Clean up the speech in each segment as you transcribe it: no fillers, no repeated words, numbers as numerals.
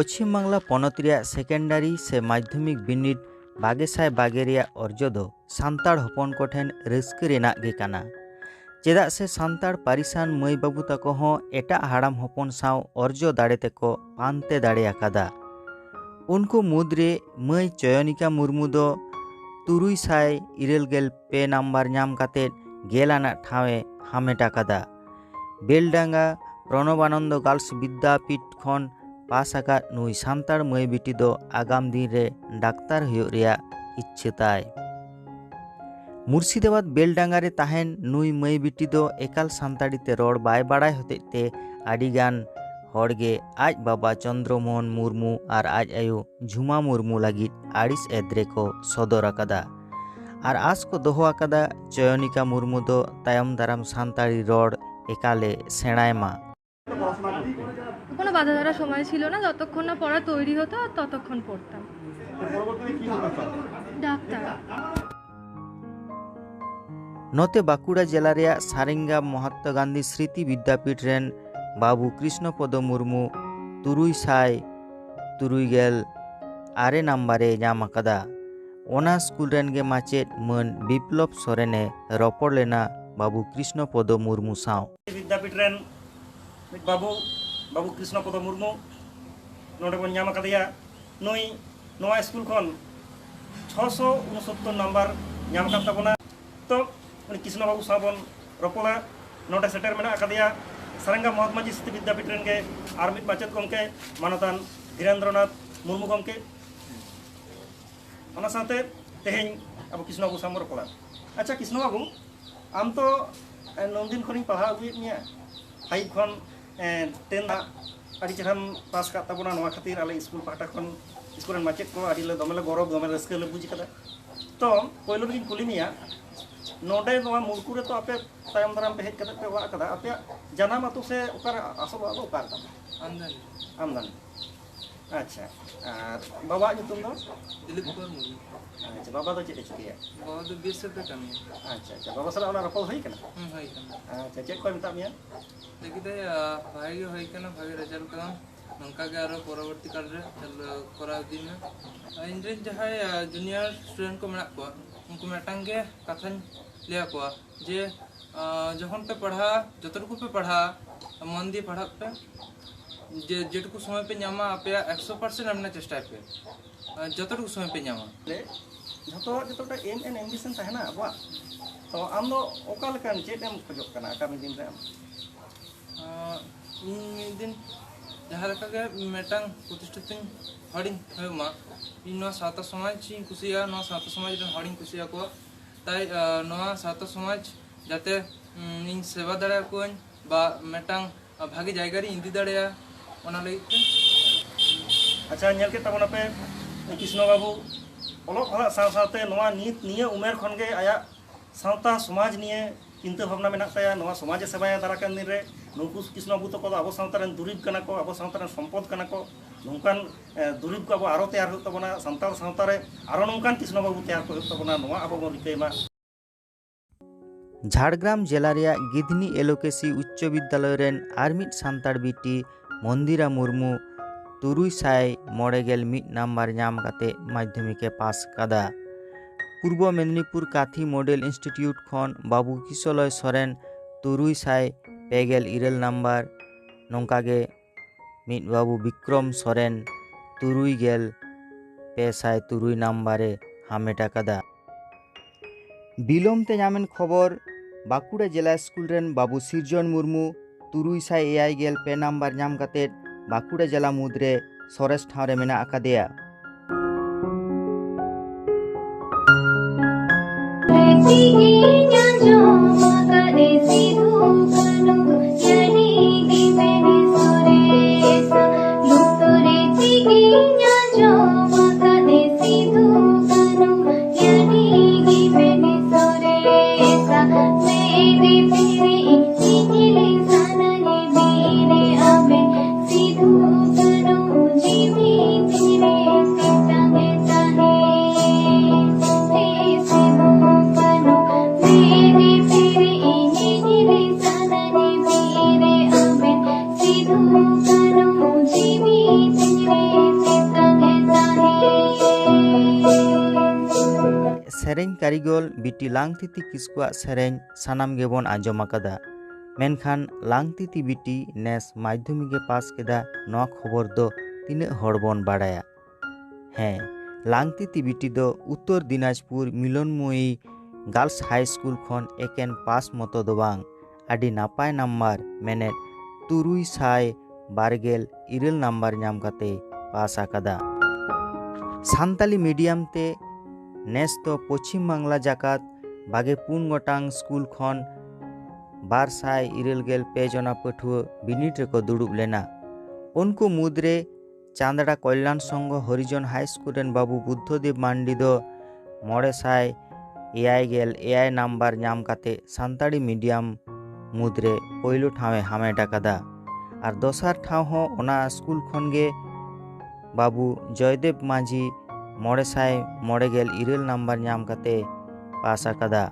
पश्चिम बांगला पनत रिया secondary से माध्यमिक बिनिड 2022 अर्ज दो सान्ताड़ हपन को ठेन रस्क रेनाग गे काना। चेदा से सान्ताड़ पारिसान मई बाबू तको हों एटा हाड़ाम हपन साव अर्ज दाड़े तेको पानते दाड़े आकादा। उनको मुद्रे मई चयनिका मुर्मू दो 392 नम्बर नाम काते गेलाना ठावे हामेट आकादा। बेलडांगा प्रणबानंद गार्ल्स विद्यापीठ खन पास आकाद नुई सान्ताड़ मई बिटी दो आगाम दिन रे डाक्तार हुयो रिया इच्छा ताय। मुर्शिदाबाद बेलडांगा रे ताहेन नुई मई बिटी दो एकाल सान्ताड़ी ते रोड बाय बाड़ाय होते ते आडिगान हड़गे आज बाबा चंद्रमोहन मुर्मू और आज आयो झुमा मुर्मू लगित आड़िस एद्रे को सदर आकादा और आस को दोहो आकादा चयनिका मुर्मू दो तायम दाराम सान्ताड़ी रोड एकाले सेणाय मा। কোনো বাধা ধরা সময় ছিল না, যতক্ষণ না পড়া তৈরি হতো ততক্ষণ পড়তাম। ডাক্তার। नोते बाकुड़ा जिला रे सारेंगा महात्मा गांधी स्मृति विद्यापीठ रेन बाबू कृष्णपद मुर्मू 393 नम्बरे नाम आकादा। ओना स्कूल रेन गे माचेद मन बिप्लव सोरेने रपड़ लेना बाबू कृष्णपद मुर्मू साव। विद्यापीठ रेन बाबू कृष्णपद मुर्मू नोडे बन नाम आकादिया। नुई नोआ स्कूल खन 669 नम्बर नाम कान ताबोना। तो कृष्ण बाबू साव बन रपड़ा नोडे सेटर मेना आकादिया। सारेंगा महात्मा जी स्मृति विद्यापीठ रेन गे आर मिद माचेद गमके मानतान धीरेन्द्रनाथ मुर्मू गमके ओना साथे तेहेñ अब कृष्ण बाबू साव रपड़ा। अच्छा कृष्ण बाबू आम तो नंदिन खनिं पढ़ा अगुयेद मिया 5 खन 10 आदि चेहराम पास का ताबोना नोआ खातिर आले स्कूल पाटा खन स्कूल रेन माचेद को आदि ले दमेले गौरव दमे रस्के ले बुझ कदा। तो पहिलो गिन कुली मिया नोडे नोआ मुरकू रे तो आपे तायम दाराम पे हेज कदा पे वा कदा आपे जानाम आतु से ओकार आसब आलो ओकार ता आमदानी। अच्छा और बाबा नितुम दो दिलीप कुमार मुर्मू। अच्छा बाबा दो चेते चिकिया बाबा दो बीएसएफ रे कामी। अच्छा बाबा सला ओना रपल होई कना होई कना। अच्छा चेक को मिता मिया देखिते भाई होई कना भागे रिजल्ट कना नंका के आरो परवर्ती काल रे करा दिन इंद्रिन जहाय जूनियर स्टूडेंट को मेना को उनको मेटांग के कथन लिया को जे जखन पे पढ़ा जतटुकु पे पढ़ा मन दिए पढ़ा पे जे जेटुकु समय पे नामा आपे 100% हमने चेष्टा पे जतटुकु समय पे नामा जतोटा एम एन एम्बिशन ताहेना अबवा। तो आम दो ओका लेकान चेत एम खोजो कना आगामी दिन रे इन दिन जहाँ लेका के मेटांग प्रतिष्ठित हडिंग होमा इन नोआ सावता समाज इन कुसिया नोआ सावता समाज रे हडिंग कुसिया को ताई नोआ सावता समाज जाते इन सेवा दाड़ा को बा मेटांग भागी जायगा रे इंदी दाड़ा ओना लगिते। अच्छा नेल के तबना पे कृष्ण बाबू ओलो पढ़ा साव सावते नोआ नीत निये उमेर खन गे आया सावता समाज निये चिंता भावना मेना ताया नोआ समाज सेवाया दारा कान दिन रे नुकु कृष्ण बाबू तको आबो सावता रेन दुरीब कना को आबो सावता रेन सम्पद कना को नोंकान दुरीब को आबो आरो तैयार हो तबना संताल सावता रे आरो नोंकान कृष्ण बाबू तैयार को तबना नोआ आबो बन रिकैमा। झाड़ग्राम जिला रे गिधनी एलोकेसी उच्च विद्यालय रेन आरमिट सान्ताड़ बिटी मंदिरा मुर्मू 391 नम्बर नाम काते माध्यमिके पास कादा। पूर्व मेदिनीपुर काथी मॉडल इंस्टीट्यूट खन बाबू किशोलय सोरेन 352 नम्बर नौकागे मित बाबू विक्रम सोरेन 353 नम्बरे हामेट आकादा। बिलोमते नामेन खबर बाकुड़ा जिला स्कूल रेन बाबू सिरजन मुर्मू 352 नम्बर नाम काते बाकुड़ा जिला मुद्रे सरेस ठाव रे मेना आकादेया। Be ᱥᱮᱨᱮᱧ ᱠᱟᱹᱨᱤᱜᱚᱞ ᱵᱤᱴᱤ ᱞᱟᱝᱛᱤᱛᱤ ᱠᱤᱥᱠᱩᱣᱟᱜ ᱥᱮᱨᱮᱧ ᱥᱟᱱᱟᱢ ᱜᱮᱵᱚᱱ ᱟᱸᱡᱚᱢ ᱟᱠᱟᱫᱟ, ᱢᱮᱱᱠᱷᱟᱱ ᱞᱟᱝᱛᱤᱛᱤ ᱵᱤᱴᱤ ᱱᱮᱥ ᱢᱟᱫᱽᱫᱷᱚᱢᱤᱠᱮ ᱯᱟᱥ ᱠᱮᱫᱟ ᱱᱚᱣᱟ ᱠᱷᱚᱵᱚᱨ ᱫᱚ ᱛᱤᱱᱟᱹᱜ ᱦᱚᱲ ᱵᱚᱱ ᱵᱟᱲᱟᱭᱟ? ᱦᱮᱸ, ᱞᱟᱝᱛᱤᱛᱤ ᱵᱤᱴᱤ ᱫᱚ ᱩᱛᱛᱚᱨ ᱫᱤᱱᱟᱡᱽᱯᱩᱨ ᱢᱤᱞᱚᱱᱢᱚᱭᱤ গার্লস হাই স্কুল ᱠᱷᱚᱱ ᱮᱠᱮᱱ ᱯᱟᱥ ᱢᱚᱛᱚ ᱫᱚ ᱵᱟᱝ, ᱟᱹᱰᱤ ᱱᱟᱯᱟᱭ ᱱᱟᱢᱵᱟᱨ ᱢᱮᱱᱮᱫ 327 ᱱᱟᱢᱵᱟর ᱧᱟᱢ ᱠᱟᱛᱮ ᱯᱟᱥ ᱟᱠᱟᱫᱟ। ᱥᱟᱱᱛᱟᱞᱤ ᱢᱤᱰᱤᱭᱟᱢ ᱛᱮ ᱱᱮᱥ ᱫᱚ ᱯᱚᱪᱷᱤᱢ ᱵᱟᱝᱞᱟ ᱡᱟᱠᱟᱛ 24 ᱜᱚᱴᱟᱝ ᱥᱠᱩᱞ ᱠᱷᱚᱱ 286 ᱡᱚᱱᱟ ᱯᱟᱹᱴᱷᱩᱣᱟᱹ ᱵᱤᱱᱤᱰ ᱨᱮᱠᱚ ᱫᱩᱲᱩᱵ ᱞᱮᱱᱟ। ᱩᱱᱠᱩ ᱢᱩᱫᱽᱨᱮ চান্দড়া কল্যাণ সংঘ হরিজন হাই স্কুল ᱨᱮᱱ ᱵᱟᱹᱵᱩ ᱵᱩᱫᱽᱫᱷᱚᱫᱮᱵ ᱢᱟᱱᱰᱤ ᱫᱚ 987 ᱱᱟᱢᱵᱟᱨ ᱧᱟᱢ ᱠᱟᱛᱮ ᱥᱟᱱᱛᱟᱲᱤ ᱢᱤᱰᱤᱭᱟᱢ ᱢᱩᱫᱽᱨᱮ ᱯᱳᱭᱞᱳ ᱴᱷᱟᱶᱮ ᱦᱟᱢᱮᱴ ᱟᱠᱟᱫᱟ। ᱟᱨ ᱫᱚᱥᱟᱨ ᱴᱷᱟᱶ ᱦᱚᱸ ᱚᱱᱟ ᱥᱠᱩᱞ ᱠᱷᱚᱱ ᱜᱮ ᱵᱟᱹᱵᱩ ᱡᱚᱭᱫᱮᱵ ᱢᱟᱹᱡᱷᱤ 997 ᱱᱟᱢᱵᱟর ᱧᱟᱢ ᱠᱟᱛᱮ ᱯᱟᱥ ᱟᱠᱟᱫᱟ।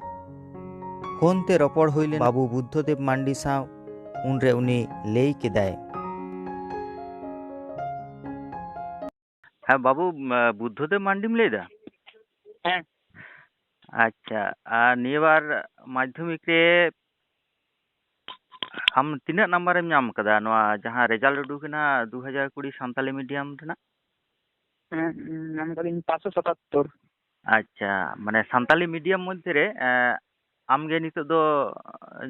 ᱯᱷᱳᱱ ᱛᱮ ᱨᱚᱯᱚᱲ ᱦᱩᱭ ᱞᱮᱱᱟ ᱵᱟᱹᱵᱩ ᱵᱩᱫᱽᱫᱷᱚᱫᱮᱵ ᱢᱟᱱᱰᱤ ᱥᱟᱶ, ᱩᱱᱨᱮ ᱩᱱᱤ ᱞᱟᱹᱭ ᱠᱮᱫᱟᱭ, হ্যাঁ বাবু, বুদ্ধদেব মান্ডিম ᱞᱟᱹᱭᱫᱟ? হ্যাঁ। আচ্ছা, আর নিয়েবার মাধ্যমিক রে ᱟᱢ ᱛᱤᱱᱟᱹᱜ ᱱᱟᱢᱵᱟᱨᱮᱢ ᱧᱟᱢ ᱟᱠᱟᱫᱟ ᱱᱚᱣᱟ ᱡᱟᱦᱟᱸ ᱨᱮᱡᱟᱞᱴ ᱩᱰᱩᱠᱮᱱᱟ 2020 ᱥᱟᱱᱛᱟᱞᱤ ᱢᱤᱰᱤᱭᱟᱢ ᱨᱮᱱᱟᱜ? হ্যাঁ, নাম করিম 577। আচ্ছা, মানে সান্তালি মিডিয়াম মধ্যে রে আমগে নিতোᱜ ᱫᱚ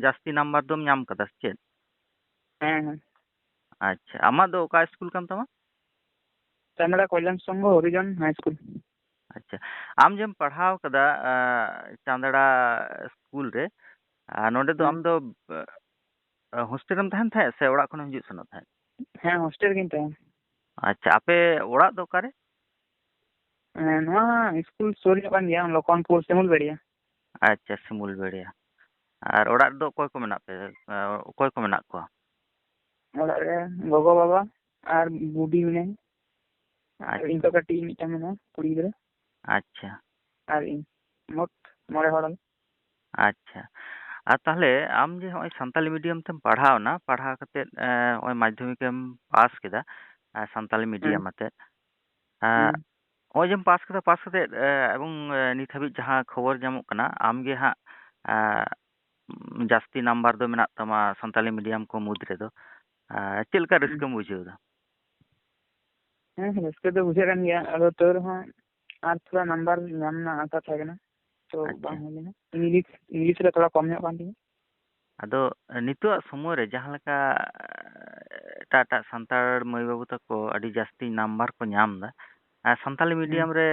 ᱡᱟᱹᱥᱛᱤ ᱱᱟᱢᱵᱟᱨ ᱫᱚᱢ ᱧᱟᱢ ᱠᱟᱫᱟ ᱥᱮ ᱪᱮᱫ? হ্যাঁ হ্যাঁ। আচ্ছা, ᱟᱢᱟᱜ ᱫᱚ ᱚᱠᱟ ᱥᱠᱩᱞ ᱠᱟᱱ ᱛᱟᱢᱟ? চান্দড়া কল্যাণ সংঘ হরিজন হাই স্কুল। ᱟᱪᱪᱷᱟ, ᱟᱢ ᱡᱮᱢ ᱯᱟᱲᱦᱟᱣ ᱠᱟᱫᱟ চান্দড়া স্কুল ᱨᱮ, ᱱᱚᱰᱮ ᱫᱚ ᱟᱢ ᱫᱚ ᱦᱳᱥᱴᱮᱞ ᱨᱮᱢ ᱛᱟᱦᱮᱱ ᱛᱟᱦᱮᱸᱫ ᱥᱮ ᱚᱲᱟᱜ ᱠᱷᱚᱱᱮᱢ ᱦᱤᱡᱩᱜ ᱥᱮᱱᱚᱜ ᱛᱟᱦᱮᱸᱫ? হ্যাঁ, হোস্টেল ᱜᱤᱧ ᱛᱟᱦᱮᱱ। ᱟᱪᱪᱷᱟ, ᱟᱯᱮ ᱚᱲᱟᱜ ᱫᱚ ᱚᱠᱟᱨᱮ? ᱱᱚᱣᱟ ᱥᱠᱩᱞ ᱥᱩᱨ ᱧᱚᱜ ᱠᱟᱱ ᱜᱮᱭᱟ, ᱞᱚᱠᱷᱚᱱᱯᱩᱨ ᱥᱤᱢᱩᱞᱵᱮᱲᱤয়া। ᱟᱪᱪᱷᱟ, ᱥᱤᱢᱩᱞᱵᱮᱲᱤয়া। ᱟᱨ ᱚᱲᱟᱜ ᱨᱮᱫᱚ ᱚᱠᱚᱭ ᱠᱚ ᱢᱮᱱᱟᱜ ᱯᱮ, ᱚᱠᱚᱭ ᱠᱚ ᱢᱮᱱᱟᱜ ᱠᱚᱣᱟ? ᱚᱲᱟᱜ ᱨᱮ ᱜᱚᱜᱚ ᱵᱟᱵᱟ ᱟᱨ ᱵᱩᱰᱤ ᱢᱮᱱᱟᱭᱟ, ᱟᱨ ᱟᱪᱪᱷᱟ। ᱤᱧ ᱫᱚ ᱠᱟᱹᱴᱤᱡ ᱢᱤᱫᱴᱟᱝ ᱢᱮᱱᱟᱭᱟ ᱠᱩᱲᱤ ᱜᱤᱫᱽᱨᱟᱹ, ᱟᱪᱪᱷᱟ ᱟᱨ ᱤᱧ, ᱢᱳᱴ 9 ᱦᱚᱲ। ᱟᱪᱪᱷᱟ, ᱟᱨ ᱛᱟᱦᱞᱮ ᱟᱢ ᱡᱮ ᱦᱚᱸᱜᱼᱚᱭ ᱥᱟᱱᱛᱟᱞᱤ ᱢᱤᱰᱤᱭᱟᱢ ᱛᱮᱢ ᱯᱟᱲᱦᱟᱣᱱᱟ, ᱯᱟᱲᱦᱟᱣ ᱠᱟᱛᱮᱫ ᱦᱚᱸᱜᱼᱚᱭ ᱢᱟᱫᱽᱫᱷᱚᱢᱤᱠᱮᱢ ᱯᱟᱥ ᱠᱮᱫᱟ ᱥᱟᱱᱛᱟᱞᱤ ᱢᱤᱰᱤᱭᱟᱢ ᱟᱛᱮᱫ, ᱱᱚᱜᱼᱚᱭ ᱡᱮᱢ ᱯᱟᱥ ᱠᱮᱫᱟ, ᱯᱟᱥ ᱠᱟᱛᱮᱫ ᱮᱵᱚᱝ ᱱᱤᱛ ᱦᱟᱹᱵᱤᱡ ᱡᱟᱦᱟᱸ ᱠᱷᱚᱵᱚᱨ ᱧᱟᱢᱚᱜ ᱠᱟᱱᱟ ᱟᱢᱜᱮ ᱦᱟᱸᱜ ᱡᱟᱹᱥᱛᱤ ᱱᱟᱢᱵᱟᱨ ᱫᱚ ᱢᱮᱱᱟᱜ ᱛᱟᱢᱟ ᱥᱟᱱᱛᱟᱞᱤ ᱢᱤᱰᱤᱭᱟᱢ ᱠᱚ ᱢᱩᱫᱽ ᱨᱮᱫᱚ, ᱪᱮᱫ ᱞᱮᱠᱟ ᱨᱟᱹᱥᱠᱟᱹᱢ ᱵᱩᱡᱷᱟᱹᱣ ᱮᱫᱟ? ᱦᱮᱸ, ᱨᱟᱹᱥᱠᱟᱹ ᱫᱚ ᱵᱩᱡᱷᱟᱹᱜ ᱠᱟᱱ ᱜᱮᱭᱟ, ᱟᱫᱚ ᱛᱟᱹᱣ ᱨᱮᱦᱚᱸ ᱟᱨ ᱛᱷᱚᱲᱟ ᱱᱟᱢᱵᱟᱨ ᱧᱟᱢ ᱨᱮᱱᱟᱜ ᱟশᱟ ᱛᱟᱦᱮᱸ ᱠᱟᱱᱟ, ᱛᱚ ᱵᱟᱝ ᱦᱩᱭ ᱞᱮᱱᱟ। ᱤᱝᱞᱤᱥ ᱨᱮ ᱛᱷᱚᱲᱟ ᱠᱚᱢ ᱧᱚᱜ ᱠᱟᱱ ᱛᱤᱧᱟ। ᱟᱫᱚ ᱱᱤᱛᱚᱜ ᱥᱚᱢᱚᱭ ᱨᱮ ᱡᱟᱦᱟᱸ ᱞᱮᱠᱟ ᱮᱴᱟᱜ ᱮᱴᱟᱜ ᱥᱟᱱᱛᱟᱲ ᱢᱟᱹᱭ ᱵᱟᱹᱵᱩ ᱛᱟᱠᱚ ᱟᱹᱰි ᱡᱟᱹᱥᱛᱤ ᱱᱟᱢᱵᱟᱨ ᱠᱚ ᱧᱟᱢ ᱮᱫᱟ, ᱥᱟᱱᱛᱟᱞᱤ ᱢᱤᱰᱤᱭᱟᱢ ᱨᱮ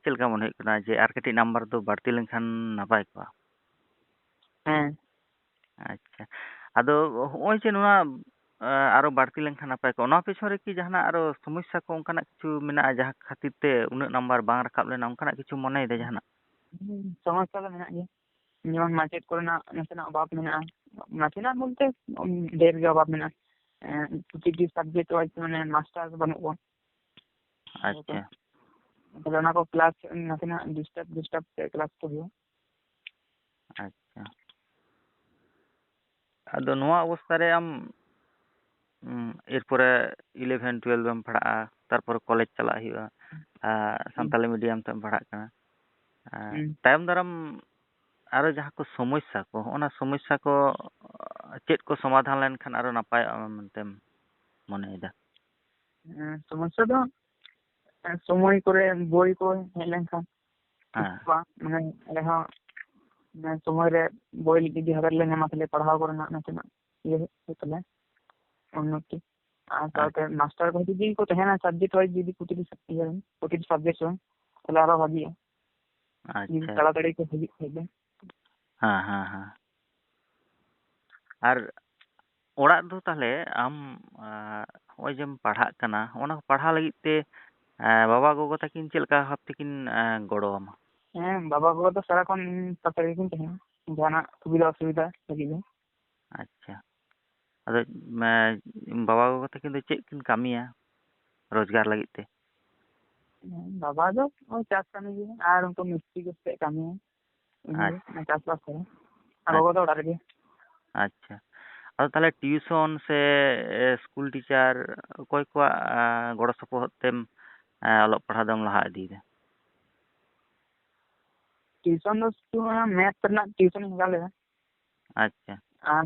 ᱪᱮᱫ ᱞᱮᱠᱟ ᱢᱚᱱᱮ ᱦᱩᱭᱩᱜ ᱠᱟᱱᱟ ᱡᱮ ᱟᱨ ᱠᱟᱹᱴᱤᱡ ᱱᱟᱢᱵᱟᱨ ᱫᱚ ᱵᱟᱹᱲᱛᱤ ᱞᱮᱱᱠᱷᱟন ᱱᱟᱯᱟᱭ ᱠᱚᱜᱼᱟ? ᱦᱮᱸ। ᱟᱪᱪᱷᱟ, ᱟᱫᱚ ᱦᱚᱸᱜᱼᱚᱭ ᱡᱮ ᱱᱚᱣᱟ ᱟᱨᱚ ᱵᱟᱹᱲᱛᱤ ᱞᱮᱱᱠᱷᱟᱱ ᱱᱟᱯᱟᱭ ᱠᱚᱜᱼᱟ, ᱚᱱᱟ ᱯᱮᱪᱷᱚᱱ ᱨᱮ ᱠᱤ ᱡᱟᱦᱟᱱᱟᱜ ᱟᱨᱚ ᱥᱚᱢᱚᱥᱥᱟ ᱠᱚ ᱚᱱᱠᱟᱱᱟᱜ ᱠᱤᱪᱷᱩ ᱢᱮᱱᱟᱜᱼᱟ ᱡᱟᱦᱟᱸ ᱠᱷᱟᱹᱛᱤᱨ ᱛᱮ ᱩᱱᱟᱹᱜ ᱱᱟᱢᱵᱟᱨ ᱵᱟᱝ ᱨᱟᱠᱟᱵ ᱞᱮᱱᱟ, ᱚᱱᱠᱟᱱᱟᱜ ᱠᱤᱪᱷᱩ ᱢᱚᱱᱮᱭᱮᱫᱟ ᱡᱟᱦᱟᱱᱟᱜ? ᱥᱚᱢᱚᱥᱥᱟ ᱫᱚ ᱢᱮᱱᱟᱜ ᱜᱮᱭᱟ, ᱡᱮᱢᱚᱱ ᱢᱟᱪᱮᱫ ᱠᱚᱨᱮᱱᱟᱜ ᱱᱟᱥᱮᱱᱟᱜ ᱚᱵᱷᱟᱵ ᱢᱮᱱᱟᱜᱼᱟ, ᱱᱟᱥᱮᱱᱟᱜ ᱵᱚᱞᱛᱮ ᱰᱷᱮᱨ ᱜᱮ ᱚᱵᱷᱟᱵ ᱢᱮᱱᱟᱜᱼᱟ। ᱯᱨᱚᱛᱤᱴᱤ ᱥᱟᱵᱡᱮক্ᱴ ᱳয়াইজ মানে মাস্টার বানুᱜ ᱠᱚᱣᱟ। ᱟᱪᱪᱷᱟ। তাহলে ᱚᱱᱟ ᱠᱚ ক্লাস নাসেনাᱜ ডিস্টার্ব তে ক্লাস ᱠᱚ ᱦᱩᱭᱩᱜᱼᱟ। ᱟᱪᱪᱷᱟ, ᱟᱫᱚ ᱱᱚᱣᱟ ᱚᱵᱚᱥᱛᱷᱟ ᱨᱮ ᱟᱢ ᱮᱨᱯᱚᱨᱮ 11 12 ᱮᱢ ᱯᱟᱲᱦᱟᱜᱼᱟ, ᱛᱟᱨᱯᱚᱨᱮ ᱠᱚᱞᱮᱡᱽ ᱪᱟᱞᱟᱜ ᱦᱩᱭᱩᱜᱼᱟ, ᱥᱟᱱᱛᱟᱞᱤ ᱢᱤᱰᱤᱭᱟᱢ ᱛᱮᱢ ᱯᱟᱲᱦᱟᱜ ᱠᱟᱱᱟ, ᱛᱟᱭᱚᱢ ᱫᱟᱨᱟᱢ ᱟᱨᱚ ᱡᱟᱦᱟᱸ ᱠᱚ ᱥᱚᱢᱚᱥᱥᱟ ᱠᱚ, ᱚᱱᱟ ᱥᱚᱢᱚᱥᱥᱟ ᱠᱚ ᱪᱮᱫ ᱠᱚ ᱥᱚᱢᱟᱫᱷᱟᱱ ᱞᱮᱱᱠᱷᱟᱱ ᱟᱨᱚ ᱱᱟᱯᱟᱭᱚᱜᱼᱟ ᱢᱮᱱᱛᱮᱢ ᱢᱚᱱᱮᱭᱮᱫᱟ? সমস্যা ᱫᱚ সময় করে বই ko ᱦᱮᱡ ᱞᱮᱱᱠᱷᱟᱱ মানে ᱨᱮᱦᱚᱸ সময় ᱨᱮ বই ᱡᱩᱫᱤ ᱦᱟᱛᱟᱣ ᱞᱮ ᱧᱟᱢᱟ ᱛᱟᱦᱞᱮ ᱯᱟᱲᱦᱟᱣ ᱠᱚᱨᱮᱱᱟᱜ ᱱᱟᱥᱮᱱᱟᱜ ᱤᱭᱟᱹ ᱦᱩᱭᱩᱜ ᱛᱟᱞᱮᱭᱟ উন্নতি। আর সাথে মাস্টার ko যদি ko ᱛᱟᱦᱮᱱᱟ সাবজেক্ট ওয়াইজ যদি প্রতিটি সাবজেক্ট ᱨᱮ তাহলে আরো ভাগিয়া। ᱟᱪᱪᱷᱟ, তাড়াতাড়ি ko ᱦᱤᱡᱩᱜ ᱠᱷᱟᱡ। ᱦᱮᱸ ᱦᱮᱸ ᱦᱮᱸ। ᱟᱨ ᱚᱲᱟᱜ ᱫᱚ ᱛᱟᱦᱞᱮ ᱟᱢ ᱱᱚᱜᱼᱚᱭ ᱡᱮᱢ ᱯᱟᱲᱦᱟᱜ ᱠᱟᱱᱟ, ᱚᱱᱟ ᱯᱟᱲᱦᱟᱣ ᱞᱟᱹᱜᱤᱫ te ᱵᱟᱵᱟ ᱜᱚᱜᱚ ᱛᱟᱹᱠᱤᱱ ᱪᱮᱫ ᱞᱮᱠᱟ ᱵᱷᱟᱵ ᱛᱮᱠᱤᱱ ᱜᱚᱲᱚ ᱟᱢᱟ? ᱦᱮᱸ, ᱵᱟᱵᱟ ᱜᱚᱜᱚ ᱫᱚ ᱥᱟᱨᱟক্ষণ ᱯᱟᱥᱮ ᱨᱮᱜᱮ ᱠᱤᱱ ᱛᱟᱦᱮᱱᱟ, ᱡᱟᱦᱟᱱᱟᱜ ᱥᱩᱵᱤᱫᱷᱟ ᱚᱥᱩᱵᱤᱫᱷᱟ ᱞᱟᱹᱜᱤᱫ ᱫᱚ। ᱟᱪᱪᱷᱟ, ᱟᱫᱚ ᱵᱟᱵᱟ ᱜᱚᱜᱚ ᱛᱟᱹᱠᱤᱱ ᱫᱚ ᱪᱮᱫ ᱠᱤᱱ ᱠᱟᱹᱢᱤᱭᱟ ᱨᱳᱡᱽᱜᱟᱨ ᱞᱟᱹᱜᱤᱫ te? ᱵᱟᱵᱟ ᱫᱚ ওই চাষ কামে ᱜᱮ, ᱟᱨ ᱩᱱᱠᱩ ᱢᱤᱥᱛᱨᱤ ᱠᱚ ᱥᱟᱛᱮ ᱠᱟᱹᱢᱤᱭᱟ, চাষবাস করে। আর বাবা ᱫᱚ ᱚᱲᱟᱜ ᱨᱮᱜᱮ। ᱟᱪᱪᱷᱟ, ᱟᱫᱚ ᱛᱟᱦᱞᱮ ᱴᱤᱭᱩᱥᱚᱱ ᱥᱮ ᱥᱠᱩᱞ ᱴᱤᱪᱟᱨ ᱚᱠᱚᱭ ᱠᱚᱣᱟᱜ ᱜᱚᱲᱚ ᱥᱚᱯᱚᱦᱚᱫ ᱛᱮᱢ ᱚᱞᱚᱜ ᱯᱟᱲᱦᱟᱣ ᱫᱚᱢ ᱞᱟᱦᱟ ᱤᱫᱤᱭᱮᱫᱟ? টিউশন ᱫᱚ শুধু ᱚᱱᱟ ম্যাথ ᱨᱮᱱᱟᱜ টিউশন ᱤᱧ ᱦᱟᱛᱟᱣ ᱞᱮᱫᱟ ᱟᱪᱪᱷᱟ ᱟᱨ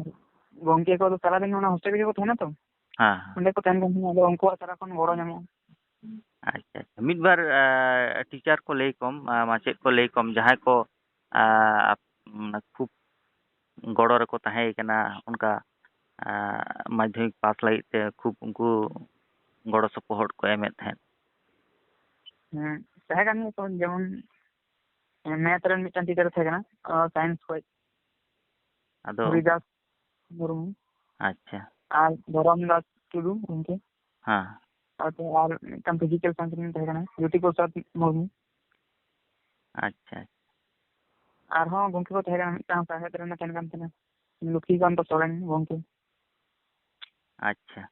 ᱜᱚᱝᱠᱮ ᱠᱚᱫᱚ ᱥᱟᱨᱟᱫᱤᱱ ᱚᱱᱟ ᱦᱳᱥᱴᱮᱞ ᱨᱮᱜᱮ ᱠᱚ ᱛᱟᱦᱮᱱᱟ ᱛᱚ ᱦᱮᱸ ᱚᱸᱰᱮ ᱠᱚ ᱛᱟᱦᱮᱱ ᱠᱟᱱ ᱛᱟᱦᱮᱸᱱᱟ ᱟᱫᱚ ᱩᱱᱠᱩᱣᱟᱜ ᱥᱟᱨᱟᱠᱷᱚᱱ ᱜᱚᱲᱚ ᱧᱟᱢᱚᱜᱼᱟ ᱟᱪᱪᱷᱟ ᱟᱪᱪᱷᱟ ᱢᱤᱫ ᱵᱟᱨ ᱴᱤᱪᱟᱨ ᱠᱚ ᱞᱟᱹᱭ ᱠᱚᱢ ᱢᱟᱪᱮᱫ ᱠᱚ ᱞᱟᱹᱭ ᱠᱚᱢ ᱡᱟᱦᱟᱸᱭ ᱠᱚ ᱠᱷᱩᱵ ᱜᱚᱲᱚ ᱨᱮᱠᱚ ᱛᱟᱦᱮᱸ ᱠᱟᱱᱟ ᱚᱱᱠᱟ ᱢᱟᱫᱽᱫᱷᱚᱢᱤᱠ ᱯᱟᱥ ᱞᱟᱹᱜᱤᱫ ᱛᱮ ᱠᱷᱩᱵ ᱩᱱᱠᱩ ᱜᱚᱲᱚ ᱥᱚᱯᱚᱦᱚᱫ ᱠᱚ ᱮᱢᱮᱫ ᱛᱟᱦᱮᱸᱫ ᱛᱟᱦᱮᱸ ᱠᱟᱱ ᱜᱮᱭᱟ ᱠᱚ ᱡᱮᱢᱚᱱ ᱢᱮᱛᱷ ᱨᱮᱱ ᱢᱤᱫᱴᱟᱝ ᱴᱤᱪᱟᱨ ᱛᱟᱦᱮᱸ ᱠᱟᱱᱟ ᱥᱟᱭᱮᱱᱥ ᱠᱷᱚᱡ ᱟᱫᱚ ᱦᱚᱨᱤᱫᱟᱥ ᱢᱩᱨᱢᱩ ᱟᱪᱪᱷᱟ ᱟᱨ ᱫᱷᱚᱨᱚᱢ ᱫᱟᱥ ᱴᱩᱰᱩ ᱜᱚᱝᱠᱮ ᱦᱮᱸ ᱥᱟᱶᱛᱮ ᱟᱨ ᱢᱤᱫᱴᱟᱝ ᱯᱷᱤᱡᱤᱠᱮᱞ ᱥᱟᱭᱮᱱᱥ ᱨᱮᱱ ᱛᱟᱦᱮᱸ ᱠᱟᱱᱟ ᱡᱳᱛᱤ ᱯᱨᱚᱥᱟᱫ ᱢᱩᱨᱢᱩ ᱟᱪᱪᱷᱟ ᱟᱨᱦᱚᱸ ᱜᱚᱝᱠᱮ ᱠᱚ ᱛᱟᱦᱮᱸ ᱠᱟᱱᱟ ᱢᱤᱫᱴᱟᱝ ᱥᱟᱶᱦᱮᱫ ᱨᱮᱱ ᱛᱟᱦᱮᱸ ᱠᱟᱱ ᱛᱟᱦᱮᱸᱱᱟ ᱞᱚᱠᱠᱷᱤᱠᱟᱱᱛᱚ ᱥᱚᱨᱮᱱ ᱜᱚᱝᱠᱮ ᱟᱪᱪᱷᱟ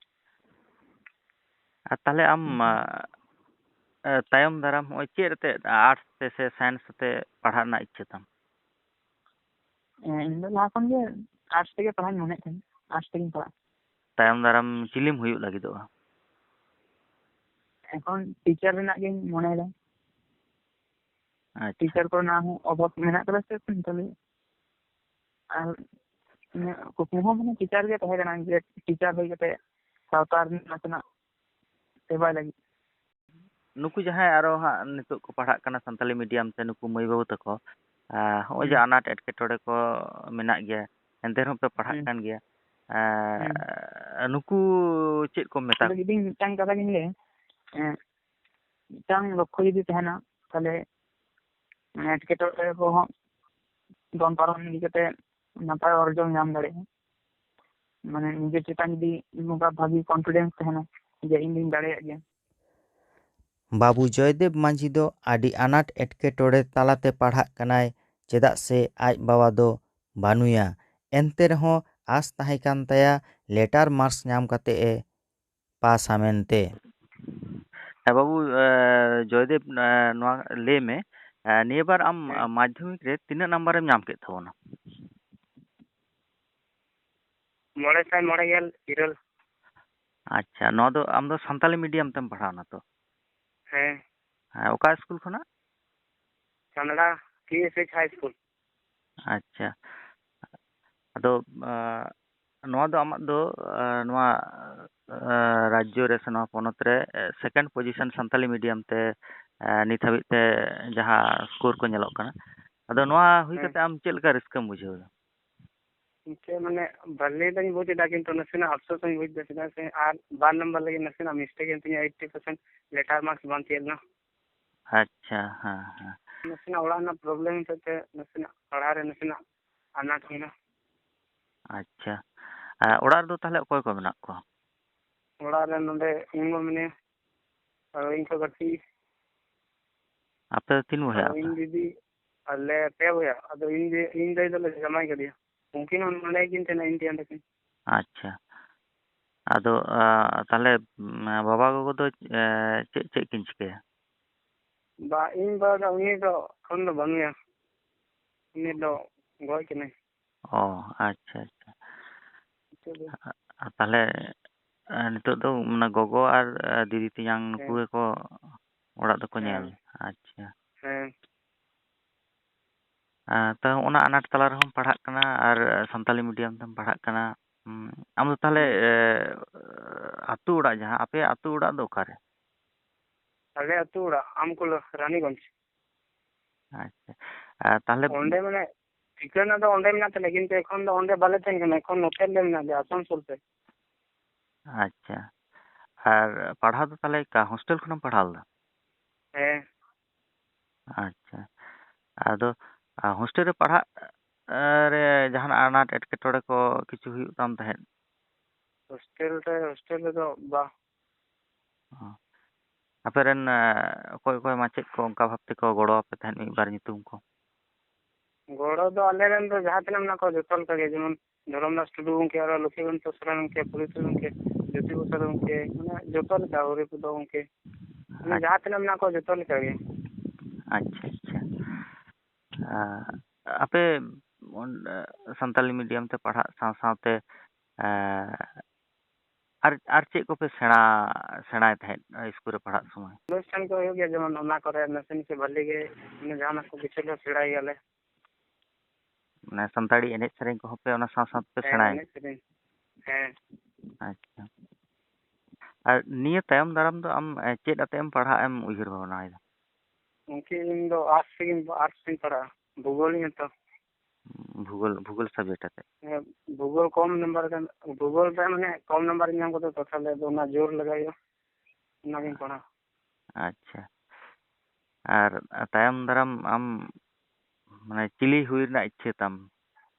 ᱟᱨ ᱛᱟᱦᱞᱮ ᱟᱢ ᱛᱟᱭᱚᱢ ᱫᱟᱨᱟᱢ ᱱᱚᱜᱼᱚᱭ ᱪᱮᱫ ᱟᱛᱮᱫ ᱟᱨᱴᱥ ᱛᱮ ᱥᱮ ᱥᱟᱭᱮᱱᱥ ᱛᱮ ᱯᱟᱲᱦᱟᱜ ᱨᱮᱱᱟᱜ ᱤᱪᱪᱷᱟᱹ ᱛᱟᱢ ᱤᱧ ᱫᱚ ᱞᱟᱦᱟ ᱠᱷᱚᱱ ᱜᱮ ᱟᱨᱴᱥ ᱛᱮᱜᱮ ᱯᱟᱲᱦᱟᱜ ᱤᱧ ᱢᱚᱱᱮᱭᱮᱫ ᱛᱟᱦᱮᱸᱱᱟ ᱟᱨᱴᱥ ᱛᱮᱜᱤᱧ ᱯᱟᱲᱦᱟᱜᱼᱟ ᱛᱟᱭᱚᱢ ᱫᱟᱨᱟᱢ ᱪᱤᱞᱤᱢ ᱦᱩᱭᱩᱜ ᱞᱟᱹᱜᱤᱫᱚᱜᱼᱟ এখন টিচার ᱨᱮᱱᱟᱜ ᱜᱤᱧ ᱢᱚᱱᱮᱭᱮᱫᱟ ᱟᱪᱪᱷᱟ টিচার ᱠᱚᱨᱮᱱᱟᱜ ᱦᱚᱸ ᱚᱵᱷᱟᱵ ᱢᱮᱱᱟᱜ ᱠᱟᱫᱟ ᱥᱮ ᱛᱟᱦᱞᱮ ᱟᱨ ᱤᱧᱟᱹᱜ ᱠᱩᱠᱢᱩ ᱦᱚᱸ ᱢᱟᱱᱮ ᱴᱤᱪᱟᱨ ᱜᱮ ᱛᱟᱦᱮᱸ ᱠᱟᱱᱟ ᱡᱮ ᱴᱤᱪᱟᱨ ᱦᱩᱭ ᱠᱟᱛᱮ ᱥᱟᱶᱛᱟ ᱨᱮᱱᱟᱜ ᱱᱟᱥᱮᱱᱟᱜ ᱥᱮᱵᱟᱭ ᱞᱟᱹᱜᱤᱫ ᱱᱩᱠᱩ ᱡᱟᱦᱟᱸᱭ ᱟᱨᱚ ᱦᱟᱸᱜ ᱱᱤᱛᱚᱜ ᱠᱚ ᱯᱟᱲᱦᱟᱜ ᱠᱟᱱᱟ ᱥᱟᱱᱛᱟᱞᱤ ᱢᱤᱰᱤᱭᱟᱢ ᱛᱮ ᱱᱩᱠᱩ ᱢᱟᱹᱭ ᱵᱟᱹᱵᱩ ᱛᱟᱠᱚ ᱦᱚᱸᱜᱼᱚᱭ ᱡᱮ ᱟᱱᱟᱴ ᱮᱴᱠᱮᱴᱚᱬᱮ ko ᱢᱮᱱᱟᱜ ᱜᱮᱭᱟ ᱮᱱᱛᱮ ᱨᱮᱦᱚᱸ ᱯᱮ ᱯᱟᱲᱦᱟᱜ ᱠᱟᱱ ᱜᱮᱭᱟ ᱱᱩᱠᱩ ᱪᱮᱫ ᱠᱚ ᱢᱮᱛᱟ ᱟᱫᱚ ᱡᱩᱫᱤ ᱢᱤᱫᱴᱟᱝ ᱠᱟᱛᱷᱟ ᱜᱤᱧ ᱞᱟᱹᱭᱟ ᱢᱤᱫᱴᱟᱝ ᱞᱚᱠᱠᱷᱚ ᱡᱩᱫᱤ ᱛᱟᱦᱮᱱᱟ ᱛᱟᱦᱞᱮ ᱮᱴᱠᱮᱴᱚᱬᱮ ᱠᱚᱦᱚᱸ ᱫᱚᱱ ᱯᱟᱨᱚᱢ ᱤᱫᱤ ᱠᱟᱛᱮ ᱱᱟᱯᱟᱭ ᱚᱨᱡᱚ ᱧᱟᱢ ᱫᱟᱲᱮᱭᱟᱜᱼᱟ ᱢᱟᱱᱮ ᱱᱤᱡᱮ ᱪᱮᱛᱟᱱ ᱡᱩᱫᱤ ᱱᱚᱝᱠᱟ ᱵᱷᱟᱜᱤ ᱠᱚᱱᱯᱷᱤᱰᱮন্স ᱛᱟᱦᱮᱱᱟ ᱡᱮ ᱤᱧ ᱫᱩᱧ ᱫᱟᱲᱮᱭᱟᱜ ᱜᱮᱭᱟ ᱵᱟᱵᱩ ᱡᱚᱭᱫᱮᱵ ᱢᱟᱹᱡᱷᱤ ᱫᱚ ᱟᱹᱰᱤ ᱟᱱᱟᱴ ᱮᱴᱠᱮᱴᱚᱬᱮ ᱛᱟᱞᱟᱛᱮ ᱯᱟᱲᱦᱟᱜ ᱠᱟᱱᱟᱭ ᱪᱮᱫᱟᱜ ᱥᱮ ᱟᱡ ᱵᱟᱵᱟ ᱫᱚ ᱵᱟᱹᱱᱩᱭᱟ ᱮᱱᱛᱮ ᱨᱮᱦᱚᱸ ᱟᱸᱥ ᱛᱟᱦᱮᱸ ᱠᱟᱱ ᱛᱟᱭᱟ ᱞᱮᱴᱟᱨ ᱢᱟর্কস ᱧᱟᱢ ᱠᱟᱛᱮ ᱮ ᱯᱟᱥᱟ ᱢᱮᱱᱛᱮ ᱵᱟᱵᱩ ᱡᱚᱭᱫᱮᱵ ᱱᱚᱣᱟ ᱞᱟᱹᱭ ᱢᱮ ᱱᱤᱭᱟᱹ ᱵᱟᱨ ᱟᱢ ᱢᱟᱫᱽᱫᱷᱚᱢᱤᱠ ᱨᱮ ᱛᱤᱱᱟᱹᱜ ᱱᱟᱢᱵᱟᱨᱮᱢ ᱧᱟᱢ ᱠᱮᱫ ᱛᱟᱵᱚᱱᱟ 992 ᱟᱪᱪᱷᱟ ᱱᱚᱣᱟ ᱫᱚ ᱟᱢ ᱫᱚ ᱥᱟᱱᱛᱟᱞᱤ ᱢᱤᱰᱤᱭᱟᱢ ᱛᱮᱢ ᱯᱟᱲᱦᱟᱣᱱᱟ ᱛᱚ ᱦᱮᱸ ᱚᱠᱟ ᱥᱠᱩᱞ ᱠᱷᱚᱱᱟᱜ ᱠᱟᱱᱟᱰᱟ ᱴᱤএᱥএইᱪ ᱦᱟই ᱥকুল ᱟᱪᱪᱷᱟ ᱟᱫᱚ ᱱᱚᱣᱟ ᱫᱚ ᱟᱢᱟᱜ ᱫᱚ ᱱᱚᱣᱟ ᱨᱟᱡᱽᱡᱚ ᱨᱮ ᱥᱮ ᱱᱚᱣᱟ ᱯᱚᱱᱚᱛ ᱨᱮ ᱥᱮᱠᱮন্ড ᱯᱚᱡᱤশᱚᱱ ᱥᱟᱱᱛᱟᱞᱤ ᱢᱤᱰᱤᱭᱟᱢ ᱛᱮ ᱱᱤᱛ ᱦᱟᱹᱵᱤᱡ ᱛᱮ ᱡᱟᱦᱟᱸ ᱥᱠᱳᱨ ᱠᱚ ᱧᱮᱞᱚᱜ ᱠᱟᱱᱟ ᱟᱫᱚ ᱱᱚᱣᱟ ᱦᱩᱭ ᱠᱟᱛᱮ ᱟᱢ ᱪᱮᱫ ᱞᱮᱠᱟ ᱨᱟᱹᱥᱠᱟᱹᱢ ᱵᱩᱡᱷᱟᱹᱣ ᱤᱱᱠᱟᱹ ᱢᱟᱱᱮ ᱵᱷᱟᱞᱮ ᱫᱚᱧ ᱵᱩᱡ ᱮᱫᱟ ᱠᱤᱱᱛᱩ ᱱᱟᱥᱮᱱᱟᱜ ᱟᱯᱥᱳᱥ ᱦᱚᱧ ᱵᱩᱡ ᱮᱫᱟ ᱪᱮᱫᱟᱜ ᱥᱮ ᱟᱨ 2 ᱱᱟᱢᱵᱟᱨ ᱞᱟᱹᱜᱤᱫ ᱱᱟᱥᱮᱱᱟᱜ ᱢᱤᱥᱴᱮᱠ ᱮᱱ ᱛᱤᱧᱟ 80% ᱞᱮᱴᱟᱨ ᱢᱟর্কস ᱵᱟᱝ ᱛᱤᱭᱳᱜ ᱞᱮᱱᱟ ᱟᱪᱪᱷᱟ ᱦᱮᱸ ᱦᱮᱸ ᱱᱟᱥᱮᱱᱟᱜ ᱚᱲᱟᱜ ᱨᱮᱱᱟᱜ ᱯᱨᱚᱵᱞᱮᱢ ᱦᱚᱛᱮᱡ ᱛᱮ ᱱᱟᱥᱮᱱᱟᱜ ᱯᱟᱲᱦᱟᱣ ᱨᱮ ᱱᱟᱥᱮᱱᱟᱜ ᱟᱱᱟᱴ ᱦᱩᱭᱱᱟ ᱟᱪᱪᱷᱟ ᱚᱲᱟᱜ ᱨᱮᱫᱚ ᱛᱟᱦᱞᱮ ᱚᱠᱚᱭ ᱠᱚ ᱢᱮᱱᱟᱜ ᱠᱚᱣᱟ ᱚᱲᱟᱜ ᱨᱮ ᱱᱚᱰᱮ ᱤᱧ ᱜᱚ ᱢᱮᱱᱟᱭᱟ ᱟᱨ ᱤᱧ ᱠᱷᱚᱡ ᱠᱟᱹᱴᱤᱡ ᱟᱯᱮ ᱛᱤᱱ ᱵᱚᱭᱦᱟᱜ ᱟᱯᱮ ᱤᱧ ᱫᱤᱫᱤ ᱟᱞᱮ ᱯᱮ ᱵᱚᱭᱦᱟ ᱟᱫᱚ ᱤᱧ ᱫᱟᱹᱭ ᱫᱚᱞᱮ ᱡᱟᱢᱟᱭ ᱠᱟᱫᱮᱭᱟ ᱩᱱᱠᱤᱱ ᱦᱚᱸ ᱱᱚᱰᱮ ᱜᱮᱠᱤᱱ ᱛᱟᱦᱮᱱᱟ ᱤᱧ ᱛᱮᱭᱟᱝ ᱛᱟᱹᱠᱤᱱ ᱟᱪᱪᱷᱟ ᱟᱫᱚ ᱛᱟᱦᱞᱮ ᱵᱟᱵᱟ ᱜᱚᱜᱚ ᱫᱚ ᱪᱮᱫ ᱠᱤᱱ ᱪᱤᱠᱟᱹᱭᱟ ᱤᱧ ᱵᱟ ᱫᱚ ᱩᱱᱤ ᱫᱚ ᱮᱠᱷᱚᱱ ᱫᱚ ᱵᱟᱹᱱᱩᱭᱟ ᱩᱱᱤ ᱫᱚ ᱜᱚᱡ ᱠᱟᱱᱟᱭ ᱚ ᱟᱪᱪᱷᱟ ᱟᱪᱪᱷᱟ ᱛᱟᱦᱞᱮ ᱱᱤᱛᱚᱜ ᱫᱚ ᱢᱟᱱᱮ ᱜᱚᱜᱚ ᱟᱨ ᱫᱤᱫᱤ ᱛᱮᱧᱟᱝ ᱱᱩᱠᱩ ᱜᱮᱠᱚ ᱚᱲᱟᱜ ᱫᱚᱠᱚ ᱧᱮᱞ ᱟᱪᱪᱷᱟ ᱦᱮᱸ ᱛᱚ ᱚᱱᱟ ᱟᱱᱟᱴ ᱛᱟᱞᱟ ᱨᱮᱦᱚᱸᱢ ᱯᱟᱲᱦᱟᱜ ᱠᱟᱱᱟ ᱟᱨ ᱥᱟᱱᱛᱟᱞᱤ ᱢᱤᱰᱤᱭᱟᱢ ᱛᱮᱢ ᱯᱟᱲᱦᱟᱜ ᱠᱟᱱᱟ ᱟᱢ ᱫᱚ ᱛᱟᱦᱞᱮ ᱟᱹᱛᱩ ᱚᱲᱟᱜ ᱡᱟᱦᱟᱸ ᱟᱯᱮᱭᱟᱜ ᱟᱹᱛᱩ ᱚᱲᱟᱜ ᱫᱚ ᱚᱠᱟᱨᱮ ᱟᱞᱮ ᱟᱹᱛᱩ ᱚᱲᱟᱜ ᱟᱢᱠᱩᱞᱟ ᱨᱟᱱᱤᱜᱚᱧᱡᱽ ᱟᱪᱪᱷᱟ ᱛᱟᱦᱞᱮ ᱚᱸᱰᱮ ᱢᱟᱱᱮ ᱴᱷᱤᱠᱟᱹᱱᱟ ᱫᱚ ᱚᱸᱰᱮ ᱢᱮᱱᱟᱜ ᱛᱟᱞᱮᱭᱟ ᱠᱤᱱᱛᱩ ᱮᱠᱷᱚᱱ ᱫᱚ ᱚᱸᱰᱮ ᱵᱟᱞᱮ ᱛᱟᱦᱮᱱ ᱠᱟᱱᱟ ᱮᱠᱷᱚᱱ ᱱᱚᱛᱮ ᱨᱮᱞᱮ ᱢᱮᱱᱟᱜ ᱞᱮᱭᱟ ᱟᱥᱟᱱᱥᱳᱞ ᱛᱮ ᱟᱪᱪᱷᱟ ᱟᱨ ᱯᱟᱲᱦᱟᱣ ᱫᱚ ᱛᱟᱦᱞᱮ ᱦᱳᱥᱴᱮᱞ ᱠᱷᱚᱱᱮᱢ ᱯᱟᱲᱦᱟᱣ ᱞᱮᱫᱟ ᱦᱮᱸ ᱟᱪᱪᱷᱟ ᱟᱫᱚ ᱦᱳᱥᱴᱮᱞ ᱨᱮ ᱯᱟᱲᱦᱟᱜ ᱨᱮ ᱡᱟᱦᱟᱱᱟᱜ ᱟᱱᱟᱴ ᱮᱴᱠᱮᱴᱚᱬᱮ ko ᱠᱤᱪᱷᱩ ᱦᱩᱭᱩᱜ ᱛᱟᱢ ᱛᱟᱦᱮᱸᱫ ᱦᱳᱥᱴᱮᱞ ᱨᱮᱫᱚ ᱵᱟ ᱟᱯᱮ ᱨᱮᱱ ᱚᱠᱚᱭ ᱢᱟᱪᱮᱫ ko ᱚᱱᱠᱟ ᱵᱷᱟᱵ ᱛᱮᱠᱚ ᱜᱚᱲᱚ ᱟᱯᱮ ᱛᱟᱦᱮᱸᱫ ᱢᱤᱫ ᱵᱟᱨ ᱧᱩᱛᱩᱢ ko ᱜᱚᱲᱚ ᱫᱚ ᱟᱞᱮ ᱨᱮᱱ ᱫᱚ ᱡᱟᱦᱟᱸ ᱛᱤᱱᱟᱹᱜ ᱢᱮᱱᱟᱜ ᱠᱚᱣᱟ ᱡᱚᱛᱚ ᱞᱮᱠᱟ ᱜᱮ ᱡᱮᱢᱚᱱ ᱫᱷᱚᱨᱚᱢ ᱫᱟᱥ ᱴᱩᱰᱩ ᱜᱚᱝᱠᱮ ᱟᱨ ᱞᱚᱠᱠᱷᱤᱠᱟᱱᱛᱚ ᱥᱚᱨᱮᱱ ᱜᱚᱝᱠᱮ ᱯᱚᱨᱤᱛᱳष ᱜᱚᱝᱠᱮ ᱡᱳᱛᱤ ᱯᱨᱚᱥᱟᱫ ᱜᱚᱝᱠᱮ ᱢᱟᱱᱮ ᱡᱚᱛᱚ ᱞᱮᱠᱟ ᱦᱚᱨᱤᱯᱚᱫᱚ ᱜᱚᱝᱠᱮ ᱢᱟᱱᱮ ᱡᱟᱦᱟᱸ ᱛᱤᱱᱟᱹᱜ ᱢᱮᱱᱟᱜ ᱠᱚᱣᱟ ᱡᱚᱛᱚ ᱞᱮᱠᱟ ᱜᱮ ᱟᱪᱪᱷᱟ ᱟᱪᱪᱷᱟ ᱟᱯᱮ ᱥᱟᱱᱛᱟᱞᱤ ᱢᱤᱰᱤᱭᱟᱢ ᱛᱮ ᱯᱟᱲᱦᱟᱜ ᱥᱟᱶ ᱥᱟᱶᱛᱮ ᱟᱨ ᱪᱮᱫ ᱠᱚᱯᱮ ᱥᱮᱬᱟᱭ ᱛᱟᱦᱮᱸᱫ ᱤᱥᱠᱩᱞ ᱨᱮ ᱯᱟᱲᱦᱟᱜ ᱥᱚᱢᱚᱭ? ᱚᱱᱩᱥᱴᱷᱟᱱ ᱠᱚ ᱦᱩᱭᱩᱜ ᱜᱮᱭᱟ ᱡᱮᱢᱚᱱ ᱚᱱᱟ ᱠᱚᱨᱮ ᱱᱟᱥᱮ ᱵᱷᱟᱹᱞᱤ ᱜᱮ ᱡᱟᱦᱟᱱᱟᱜ ᱠᱚ ᱠᱤᱪᱷᱩ ᱞᱮ ᱥᱮᱬᱟᱭ ᱜᱮᱭᱟᱞᱮ᱾ ᱢᱟᱱᱮ ᱥᱟᱱᱛᱟᱲᱤ ᱮᱱᱮᱡ ᱥᱮᱨᱮᱧ ᱠᱚᱦᱚᱸ ᱯᱮ ᱚᱱᱟ ᱥᱟᱶ ᱥᱟᱶᱛᱮ ᱥᱮᱬᱟᱭᱟ? ᱮᱱᱮᱡ ᱥᱮᱨᱮᱧ ᱦᱮᱸ᱾ ᱟᱪᱪᱷᱟ, ᱟᱨ ᱱᱤᱭᱟᱹ ᱛᱟᱭᱚᱢ ᱫᱟᱨᱟᱢ ᱫᱚ ᱟᱢ ᱪᱮᱫ ᱟᱛᱮ ᱮᱢ ᱯᱟᱲᱦᱟᱜ ᱮᱢ ᱩᱭᱦᱟᱹᱨ ᱵᱷᱟᱵᱽᱱᱟᱭᱮᱫᱟ? ᱤᱧ ᱫᱚ ᱟᱨᱴᱥ ᱛᱤᱧ ᱯᱟᱲᱦᱟᱜᱼᱟ, ᱵᱷᱩᱜᱳᱞ ᱤᱧ ᱦᱟᱛᱟᱣᱟ᱾ ᱵᱷᱩᱜᱳᱞ ᱥᱟᱵᱡᱮক্ᱴ ᱟᱛᱮ? ᱵᱷᱩᱜᱳᱞ ᱠᱚᱢ ᱱᱟᱢᱵᱟᱨ ᱵᱷᱩᱜᱳᱞ ᱨᱮ ᱢᱟᱱᱮ ᱠᱚᱢ ᱱᱟᱢᱵᱟᱨ ᱧᱟᱢ ᱠᱟᱫᱟ ᱛᱚ, ᱛᱟᱦᱞᱮ ᱚᱱᱟ ᱡᱳর ᱞᱟᱜᱟᱣ ᱦᱩᱭᱩᱜᱼᱟ, ᱚᱱᱟᱜᱤᱧ ᱯᱟᱲᱦᱟᱣᱟ᱾ ᱟᱪᱪᱷᱟ, ᱟᱨ ᱛᱟᱭᱚᱢ ᱫᱟᱨᱟᱢ ᱟᱢ ᱢᱟᱱᱮ ᱪᱤᱞᱤ ᱦᱩᱭ ᱨᱮᱱᱟᱜ ᱤᱪᱪᱷᱟᱹ ᱛᱟᱢ?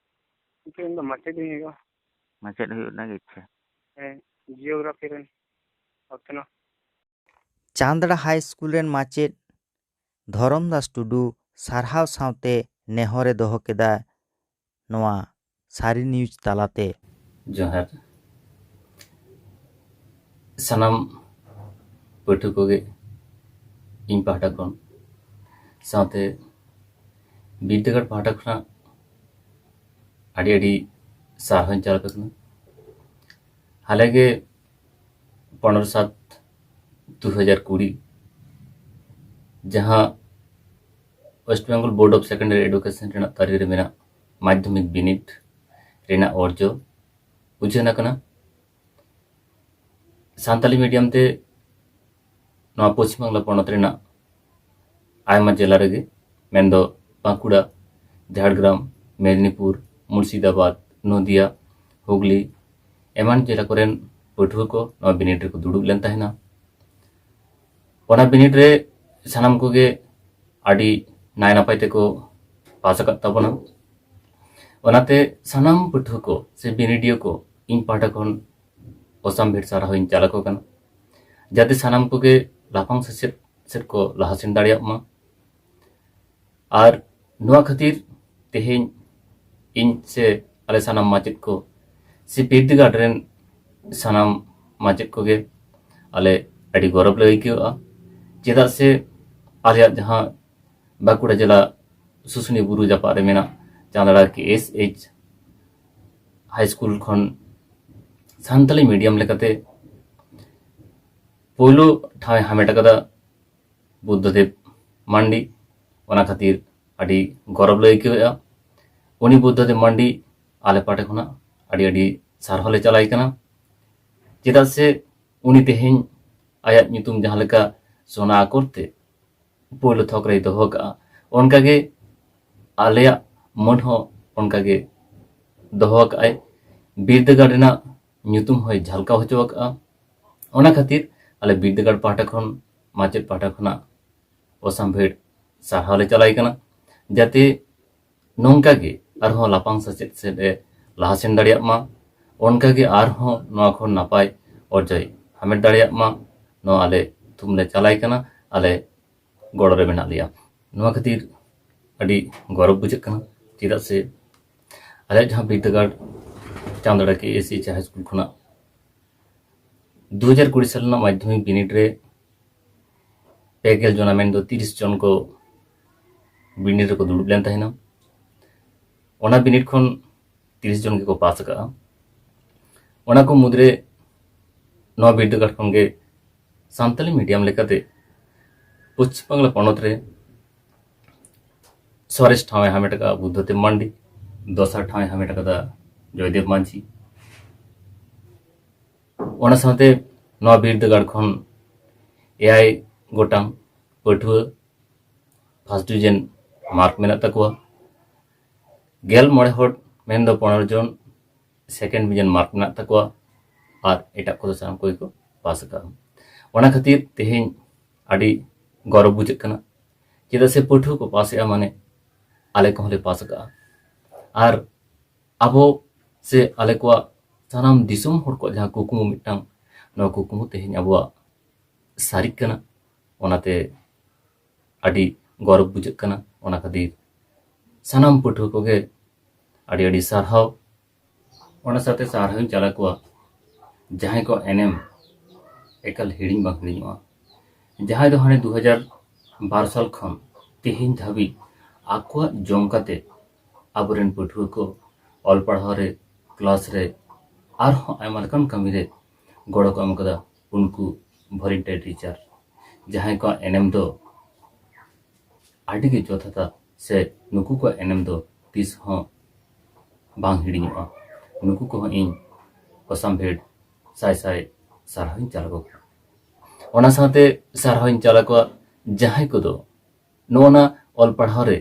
ᱤᱧ ᱫᱚ ᱢᱟᱪᱮᱫ ᱤᱧ ᱦᱩᱭᱩᱜᱼᱟ᱾ ᱢᱟᱪᱮᱫ ᱦᱩᱭᱩᱜ ᱨᱮᱱᱟᱜ ᱜᱮ ᱤᱪᱪᱷᱟᱹ? ᱦᱮᱸ, ᱡᱤᱭᱳᱜᱨᱟᱯᱷᱤ ᱨᱮᱱ ᱚᱛᱱᱚᱜ᱾ ᱪᱟᱸᱫᱲᱟ ᱦᱟই ᱤᱥᱠᱩᱞ ᱨᱮᱱ ᱢᱟᱪᱮᱫ ᱫᱷᱚᱨᱚᱢ ᱫᱟᱥ ᱴᱩᱰᱩ ᱥᱟᱨᱦᱟᱣ ᱥᱟᱶᱛᱮ ᱱᱮᱦᱚᱨᱮ ᱫᱚᱦᱚ ᱠᱮᱫᱟ ᱱᱚᱣᱟ ᱥᱟᱹᱨᱤ ᱱᱤᱭᱩᱡᱽ ᱛᱟᱞᱟᱛᱮ᱾ ᱡᱚᱦᱟᱨ ᱥᱟᱱᱟᱢ ᱯᱟᱹᱴᱷᱩᱣᱟᱹ ᱠᱚᱜᱮ ᱤᱧ ᱯᱟᱦᱴᱟ ᱠᱷᱚᱱ ᱥᱟᱶᱛᱮ ᱵᱤᱨᱫᱟᱹᱜᱟᱲ ᱯᱟᱦᱴᱟ ᱠᱷᱚᱱᱟᱜ ᱟᱹᱰᱤ ᱥᱟᱨᱦᱟᱣᱤᱧ ᱪᱟᱞ ᱟᱯᱮ ᱠᱟᱱᱟ। हालांकि 15/7/2020 जहां West Bengal Board of Secondary Education रेना तारीख रे मेना माध्यमिक बिनिड रेना अर्जो उछेना कना सान्ताली मीडियम ते नवा पश्चिम बांगला पनत रेना आयमा जिला रेगे मेनदो बांकुड़ा, झाड़ग्राम, मेदिनीपुर, मुर्शिदाबाद, नदिया, हुगली एमान जिला कोरेन पठुआ को नवा बिनिड रे को दुड़ुब लेन ताहेना। ओना बिनिड रे सानाम कोगे आडी नाय नापाय ते को पास आकाद ताबोना। ओनाते सानाम पठुआ को से बिनिडियो को इन पाहटा खन ओसाम भेट साराहइñ चाल आको काना जाते सानाम कोगे लाफांग सेचेद को लाहा सेन दाड़ियाग मा। आर नोआ खातिर तेहेñ इन से आले सानाम माचेद को से बिरदाᱹᱜᱟᱲ रेन सानाम माचेद कोगे आले आडी गौरव ले आइकाᱹᱜᱼᱟ। चेदाग से आलेयाग जहां बांकुड़ा जिला सुसुनी बुरु जापाग रे मेना चांदड़ा के SH हाई स्कूल खन सान्ताली मीडियम लेकाते पोयलो ठावे हामेट आकादा बुद्धदेव मांडी। ओना खातिर आडी गौरव ले आइकाᱹᱜᱼᱟ। उनी बुद्धदेव मांडी आले पाटे खना आडी सारहाव ले चालाय काना। चेदाग से उनी तेहेñ आयाग nyutum जहां लेका सोना आकरते पोयलो थक रे दोहो कागᱼᱟ ओनकागे आलेयाग मन हो ओनकागे दोहो कागᱼᱟᱭ। बिरदाᱹᱜᱟᱲ रेना nyutum होय झलकाव होचो कागᱼᱟ। ओना खातिर आले बिरदाᱹᱜᱟᱲ पाहटा खन माचेद पाहटा खना ओसाम भेट सारहाव ले चालाय काना जाते नोंकागे आरहों लापांग सेचेद सेद ए लाहा सेन दाड़ियाग मा। ओनकागे आरहों नोआ खन नापाय अर्जय हामेट दाड़ियाग मा नोआ आले थुम ले चालाय काना आले गड़ो रे मेना लिया। नोआ खातिर आडी गौरव बुझाग काना चेदाग से आले जहां बिरदाᱹᱜᱟᱲ चांदड़ा के SH हाई स्कूल खना 2020 साल ना माध्यमिक बिनिड रे 50 जना मेन दो 30 जन को बिनिड रे को दुड़ुब लेन ताहेना। ओना बिनिड खन 30 जन के को पास आकागᱼᱟ। ओना को मुद्रे नवा बिरदाᱹᱜᱟᱲ खन गे सान्ताली मीडियम लेकाते पश्चिम बांगला पनत रे सरेस ठावे हामेट आकागᱼᱟ बुद्धदेव मांडी, दोसार ठावे हामेट आकादा जयदेव मांझी। ओना साथे नवा बिरदाᱹᱜᱟᱲ खन 9 गोटांग पठुआ फर्स्ट डिवीजन मार्क मेना ताकुआ। 16 हर मेन दो 15 जन सेकेंड डिवीजन मार्क मेना ताकुआ आर एटाग को सानाम कोई को पास आकागᱼᱟ। ओना खातिर तेहेñ आडी गौरव बुझाग काना चेदाग से पठुआ को पास एआ माने आले को ले पास आकागᱼᱟ। आर आबो से आले को सानाम दिसुम हर को जहां कुकुमु मिटांग नवा कुकुमु तेहेñ आबोआ सारिक काना। ओनाते आडी गौरव बुझाग काना। ओना खातिर सानाम पठुआ कोगे आडी सारहाव। ओना साथे सारहाविñ चाला कोआ जहां को एनएम एकाल हिड़िñ बांग हिड़िñᱚᱜᱼᱟ। जहां दो हाने 2012 साल खन तेहेñ धाबी आकोआ जमकाते आबोरेन पठुआ को ऑल पढ़ाव रे क्लास रे आरहों आयमा लेकान कामी रे गड़ो को एम कदा उनको वॉलंटियर टीचर जहां को एनएम दो आड़ी के जोथा से नुकु को एनएम दो तीस हो बांग हिड़िङा नुकु को इन ओसाम भेड़ साय साय सारहाइन चालको ओना साथे सारहाइन चालको जहां को दो नोना ऑल पढ़ाव रे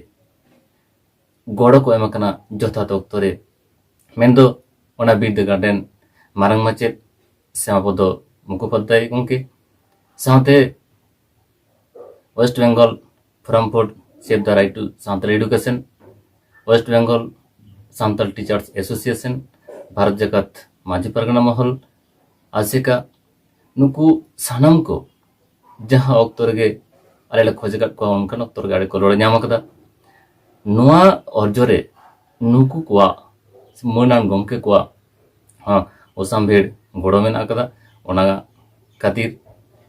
गड़ो को एम कना जोथा ऑक्तो रे मेनदो ओना बिरदागार्डेन मारांग माचेद श्यामापद मुखोपाध्याय गंके साथे West Bengal forum for save the right to Santal education West Bengal Santal teachers association Bharat Jagat Majhi Pargana महल आसिका नुकु सानाम को जहां ऑक्तो रे आले खोजगा को उनकन ऑक्तो रे गाड़ी को रोड ᱧᱟᱢ ᱟᱠᱟᱫᱟ ᱱᱚᱣᱟ ᱚᱨᱡᱚᱨᱮ नुकु कोआ मोनान गंके कोआ हाँ ओसाम भेड़ गड़ो में आकदा ओना खातिर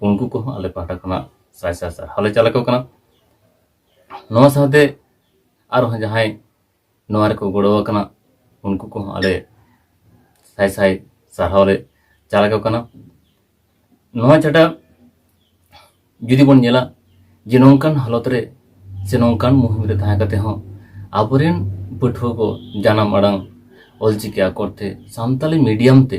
उनको को आले पाटा कना साय साय सार हाले चालको कना नवा साथे आरो जहां नवा रे को गड़ो कना उनको को आले साय साय सार हाले चालको कना नवा छाटा जुदी बन नेला जे नोंकान हालत रे से नोंकान मुहिम रे थाया कते हो आबरेन पठुआ को जानम अड़ांग ऑलचिकी आकरते सान्ताली मीडियम ते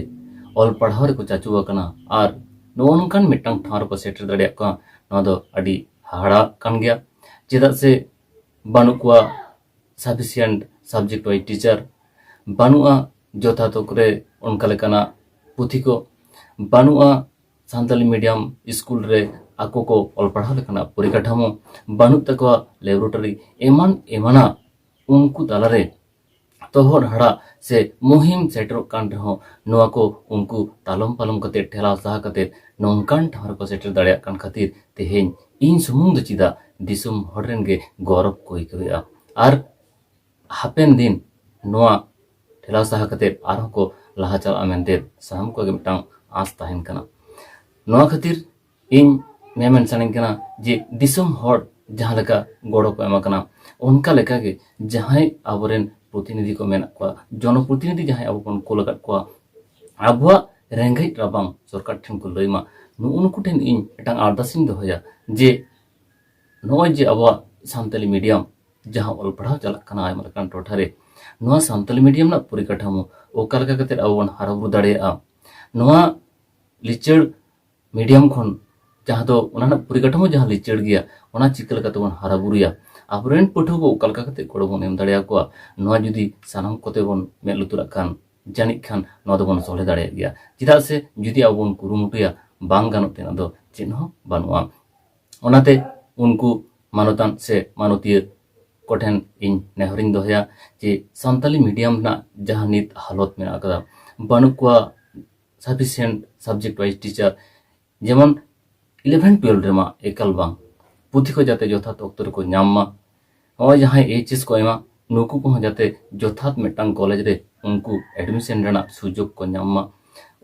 ऑल पढ़ाव को चाचुआ कना और नोनकान मिटंग ठार को सेटर दड़िया का नवा दो अडी हाड़ा कान गया चेदा से बानुआ सफिशिएंट सब्जेक्ट वाइज टीचर बानुआ जोथा तोकरे उनका लेकाना पुथी को बानुआ सान्ताली मीडियम स्कूल रे आको को ऑल पढ़ाव लेकाना परिकाठामो बानु तकवा लैबोरेटरी एमान एमाना उनको तालारे तोहर हड़ा से मुहिम सेटर कान रहो नोआ को उनको तालम पालम कते ठेला साहा कते नोंकान ठार को सेटर दाड़िया कान खातिर तेहेन इन सुमुंग द चिदा दिसुम हड़रेन गे गौरव को इकवेआ आर हापेन दिन नोआ ठेला साहा कते आरो को लाहा चला मेनते साम को मिटांग आस ताहेन कना नोआ खातिर इन मेमन सानिन कना जे दिसुम हड़ जहां लेका गड़ो को एमा कना उनका लेका के जहां आबरेन प्रतिनिधि को मेना को जनप्रतिनिधि जहां अब बन को लगा को आबवा रेंगई राबांग सरकार ठेन को लइमा नुनको ठेन इन एटांग आर्दासिन दोहया जे नोय जे अब सान्ताली मीडियम जहां ऑल पढ़ाव चलक कना आयमा लकान टोठारे नोआ सान्ताली मीडियम ना परिकाठामो ओका लगा कते अब बन हाराबुरु दाड़ेया नोआ लिचड़ मीडियम खन जहां दो उना परिकाठामो जहां लिचड़ गया उना चिकल कते बन हाराबुरुया आबरेन पठुआ को ओका लगा कते गड़ो बन एम दाड़ेया को नोआ जुदी सानाम कोते बन मे लुतुरा खान जानिक खान नोआ दो बन सोले दाड़े गया चिदा से जुदी अब बन कुरुमुटुया बांग गानो तेना दो चिन्ह बानुआ ओनाते उनको मानतान से मानतीय कोठेन इन नेहरिंग दोहया जे सान्ताली मीडियम ना जहां नित हालत में आकदा बानुकुआ सफिशिएंट सब्जेक्ट वाइज टीचर जेमन 11-12 रेमा एकल बांग पुथी को जाते यथार्थ अक्तर को नामा और जहां एचएस को एमा नुकु को जाते यथार्थ मिटांग कॉलेज रे उनको एडमिशन रेना सुजोग को नामा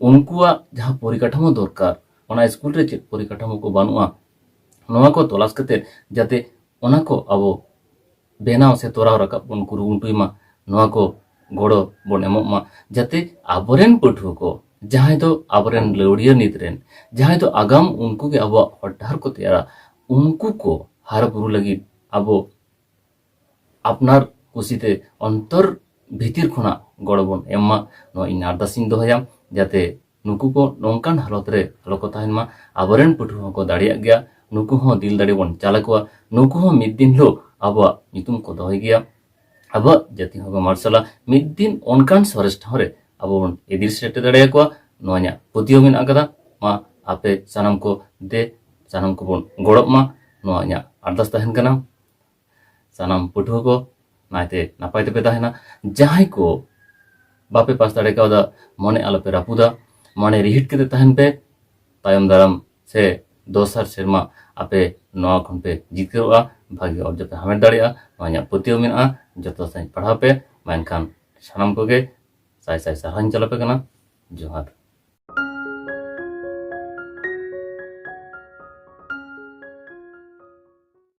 उनकुआ जहां परिकाठामो दरकार ओना स्कूल रे चे परिकाठामो को बानुआ नोआ को तलाश कते जाते ओना को अब बेनाव से तोराव रकाब बन कुरुमुटुमा नोआ को गड़ो बन एमोमा जाते आबरेन पठुआ को जहां तो आबरेन लौड़िया नितरेन जहां तो आगाम उनको के अब हड्डार को तैयारा उनको को हार बुरु लगी अब अपनार कुसीते अंतर भीतर खुना गड़ो बन एम्मा नो इन आर्दासिन दोहया जाते नुकु को नोंकान हालत रे हलो को ताहेनमा आबरेन पठुआ को दाड़िया गया नुकु हो दिल दाड़ी बन चालकुआ नुकु हो मिद दिन लो अब नितुम को दोहय गया अब जाति हो मार्शला मिद दिन ओनकान सरेस्ट हरे अब बन एदिर सेट दाड़िया को नोया पुतियो मेन आकदा मा आपे सानाम को दे सानाम को बन गड़ब मा नोया आर्दास ताहेन कना सानाम पठुआ को नायते नापाय ते ताहेना जहां को बापे पास दाड़े का मने आलोपे रापुदा मने रिहिट के ताहेन पे तायम दाराम से दोसर सेरमा आपे नोआ खन पे जितकेरोआ भागी और जब हमें दाड़िया नोया पुतियो मेना जतो सही पढ़ा पे मेनखान सानाम को गे साय साय सारान चलापे कना जोहार।